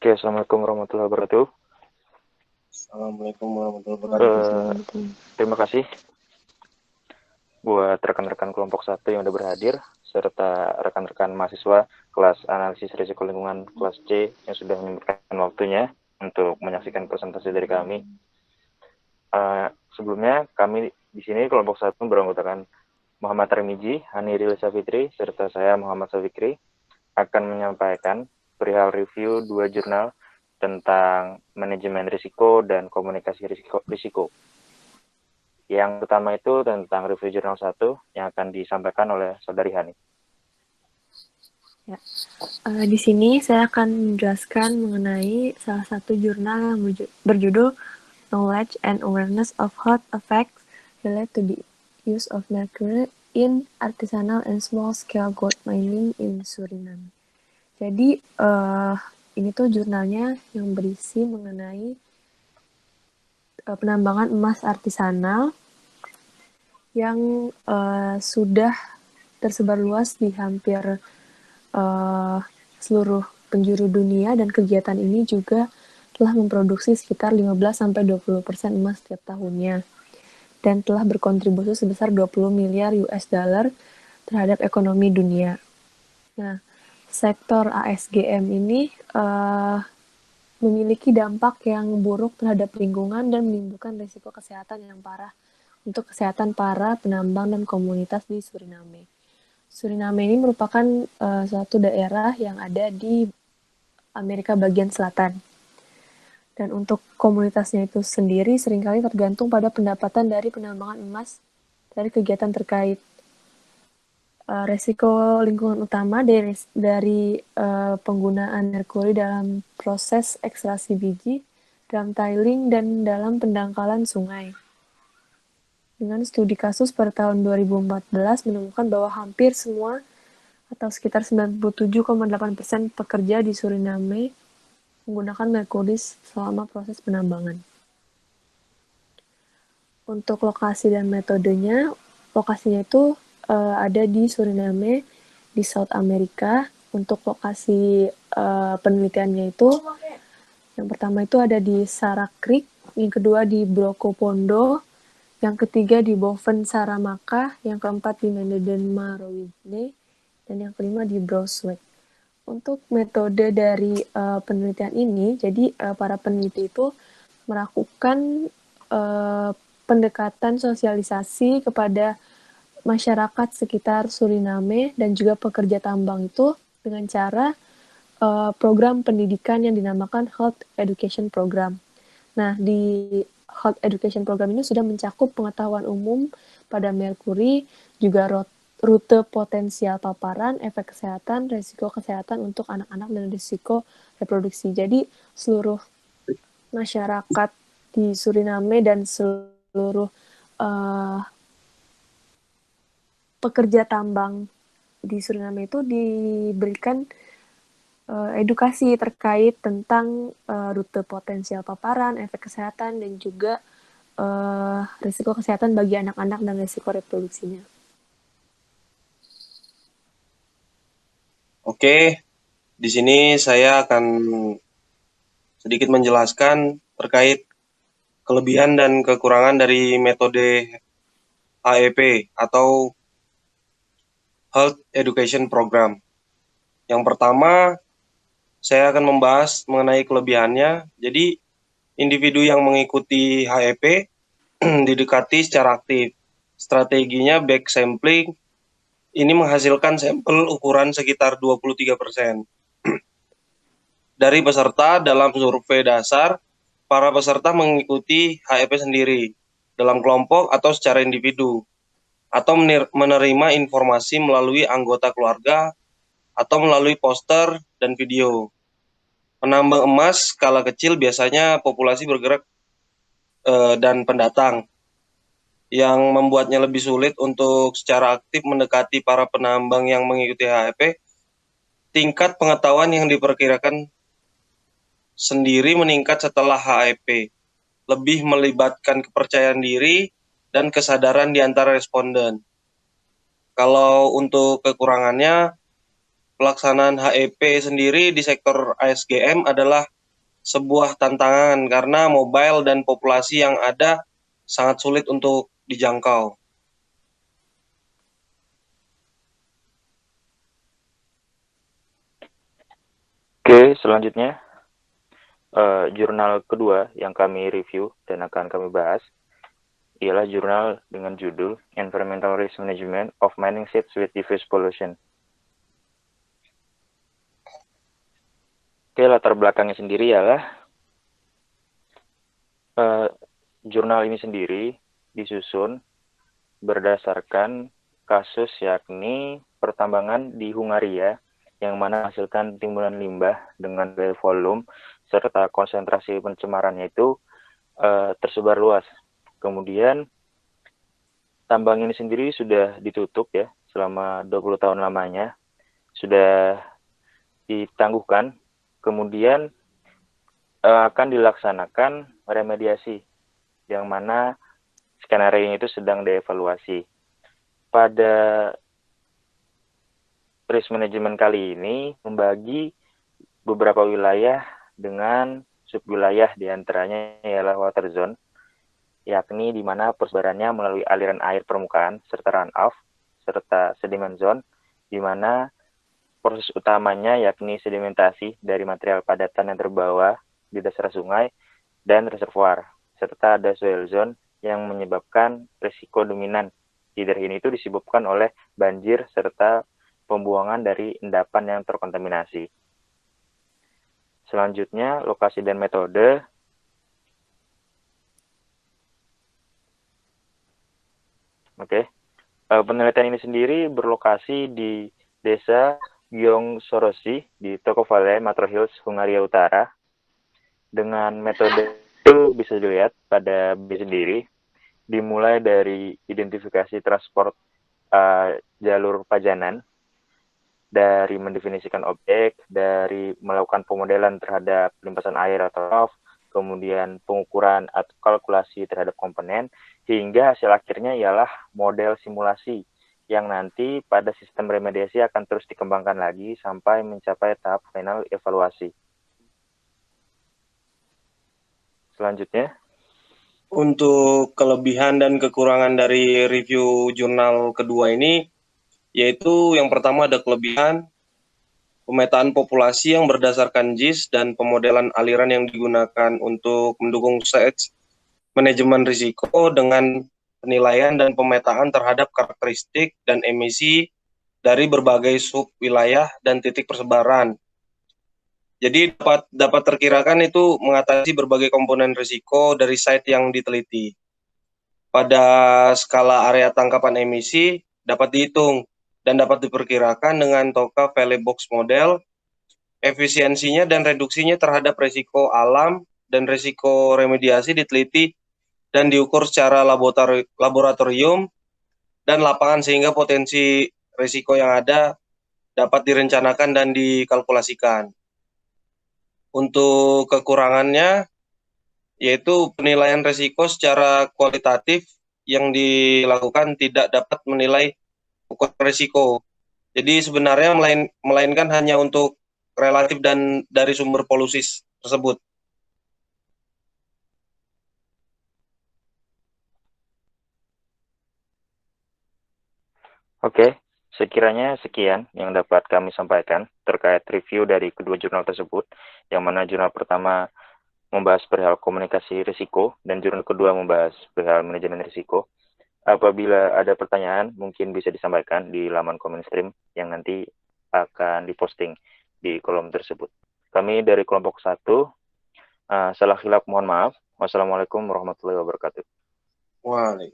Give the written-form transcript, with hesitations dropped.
Oke, Assalamualaikum warahmatullahi wabarakatuh. Assalamualaikum warahmatullahi wabarakatuh. Terima kasih buat rekan-rekan kelompok 1 yang sudah berhadir, serta rekan-rekan mahasiswa kelas analisis risiko lingkungan kelas C yang sudah menyempatkan waktunya untuk menyaksikan presentasi dari kami. Sebelumnya, kami di sini kelompok 1 beranggotakan Muhammad Remiji, Hani Rilisa Fitri, serta saya Muhammad Safikri akan menyampaikan perihal review 2 jurnal tentang manajemen risiko dan komunikasi risiko. Yang pertama itu tentang review jurnal 1 yang akan disampaikan oleh Saudari Hani. Ya. Di sini saya akan menjelaskan mengenai salah satu jurnal yang berjudul Knowledge and Awareness of Health Effects Related to the Use of Mercury in Artisanal and Small-Scale Gold Mining in Suriname. Jadi, ini tuh jurnalnya yang berisi mengenai penambangan emas artisanal yang sudah tersebar luas di hampir seluruh penjuru dunia, dan kegiatan ini juga telah memproduksi sekitar 15-20% emas setiap tahunnya dan telah berkontribusi sebesar 20 miliar US dollar terhadap ekonomi dunia. Nah, sektor ASGM ini memiliki dampak yang buruk terhadap lingkungan dan menimbulkan risiko kesehatan yang parah untuk kesehatan para penambang dan komunitas di Suriname. Suriname ini merupakan suatu daerah yang ada di Amerika bagian selatan. Dan untuk komunitasnya itu sendiri seringkali tergantung pada pendapatan dari penambangan emas dari kegiatan terkait. Resiko lingkungan utama dari penggunaan merkuri dalam proses ekstraksi biji, dalam tiling, dan dalam pendangkalan sungai. Dengan studi kasus pada tahun 2014 menemukan bahwa hampir semua atau sekitar 97,8% pekerja di Suriname menggunakan merkuri selama proses penambangan. Untuk lokasi dan metodenya, lokasinya itu ada di Suriname, di South America. Untuk lokasi penelitiannya itu, yang pertama itu ada di Sarak Creek, yang kedua di Brokopondo, yang ketiga di Boven Saramaka, yang keempat di Menenden Marowidne, dan yang kelima di Browsweg. Untuk metode dari penelitian ini, jadi para peneliti itu melakukan pendekatan sosialisasi kepada masyarakat sekitar Suriname dan juga pekerja tambang itu dengan cara program pendidikan yang dinamakan Health Education Program. Nah, di Health Education Program ini sudah mencakup pengetahuan umum pada merkuri, juga rute potensial paparan, efek kesehatan, risiko kesehatan untuk anak-anak, dan risiko reproduksi. Jadi, seluruh masyarakat di Suriname dan seluruh pekerja tambang di Suriname itu diberikan edukasi terkait tentang rute potensial paparan, efek kesehatan, dan juga risiko kesehatan bagi anak-anak dan risiko reproduksinya. Oke, di sini saya akan sedikit menjelaskan terkait kelebihan dan kekurangan dari metode HEP atau Health Education Program. Yang pertama, saya akan membahas mengenai kelebihannya. Jadi, individu yang mengikuti HEP didekati secara aktif. Strateginya back sampling, ini menghasilkan sampel ukuran sekitar 23%. Dari peserta dalam survei dasar, para peserta mengikuti HEP sendiri, dalam kelompok atau secara individu, atau menerima informasi melalui anggota keluarga atau melalui poster dan video. Penambang emas skala kecil biasanya populasi bergerak dan pendatang, yang membuatnya lebih sulit untuk secara aktif mendekati para penambang yang mengikuti HEP. Tingkat pengetahuan yang diperkirakan sendiri meningkat setelah HEP, lebih melibatkan kepercayaan diri dan kesadaran di antara responden. Kalau untuk kekurangannya, pelaksanaan HEP sendiri di sektor ASGM adalah sebuah tantangan karena mobile dan populasi yang ada sangat sulit untuk dijangkau. Oke, selanjutnya jurnal kedua yang kami review dan akan kami bahas ialah jurnal dengan judul Environmental Risk Management of Mining Sites with Diffuse Pollution. Oke, latar belakangnya sendiri ialah jurnal ini sendiri disusun berdasarkan kasus yakni pertambangan di Hungaria yang mana menghasilkan timbunan limbah dengan volume serta konsentrasi pencemarannya itu tersebar luas. Kemudian tambang ini sendiri sudah ditutup ya selama 20 tahun lamanya, sudah ditangguhkan, kemudian akan dilaksanakan remediasi yang mana skenario itu sedang dievaluasi. Pada risk management kali ini membagi beberapa wilayah dengan subwilayah, diantaranya ialah water zone, yakni di mana persebarannya melalui aliran air permukaan serta runoff, serta sedimen zone, di mana proses utamanya yakni sedimentasi dari material padatan yang terbawa di dasar sungai dan reservoir, serta ada soil zone yang menyebabkan risiko dominan. Either ini itu disebabkan oleh banjir serta pembuangan dari endapan yang terkontaminasi. Selanjutnya, lokasi dan metode. Oke. Penelitian ini sendiri berlokasi di desa Gyeongsorosi di Tokyo Matro Hills, Hungaria Utara. Dengan metode itu bisa dilihat pada B sendiri, dimulai dari identifikasi transport jalur pajanan, dari mendefinisikan objek, dari melakukan pemodelan terhadap limpasan air atau kemudian pengukuran atau kalkulasi terhadap komponen, hingga hasil akhirnya ialah model simulasi yang nanti pada sistem remediasi akan terus dikembangkan lagi sampai mencapai tahap final evaluasi. Selanjutnya, untuk kelebihan dan kekurangan dari review jurnal kedua ini, yaitu yang pertama ada kelebihan pemetaan populasi yang berdasarkan JIS dan pemodelan aliran yang digunakan untuk mendukung manajemen risiko dengan penilaian dan pemetaan terhadap karakteristik dan emisi dari berbagai sub wilayah dan titik persebaran. Jadi dapat terkirakan itu mengatasi berbagai komponen risiko dari site yang diteliti. Pada skala area tangkapan emisi dapat dihitung dan dapat diperkirakan dengan Toka Valley Box Model, efisiensinya dan reduksinya terhadap risiko alam dan risiko remediasi diteliti dan diukur secara laboratorium dan lapangan sehingga potensi risiko yang ada dapat direncanakan dan dikalkulasikan. Untuk kekurangannya, yaitu penilaian risiko secara kualitatif yang dilakukan tidak dapat menilai ukuran risiko. Jadi sebenarnya melainkan hanya untuk relatif dan dari sumber polusi tersebut. oke, sekiranya sekian yang dapat kami sampaikan terkait review dari kedua jurnal tersebut, yang mana jurnal pertama membahas perihal komunikasi risiko dan jurnal kedua membahas perihal manajemen risiko. Apabila ada pertanyaan, mungkin bisa disampaikan di laman comment stream yang nanti akan diposting di kolom tersebut. Kami dari kelompok 1, salah khilaf mohon maaf. Wassalamualaikum warahmatullahi wabarakatuh. Waalaikumsalam.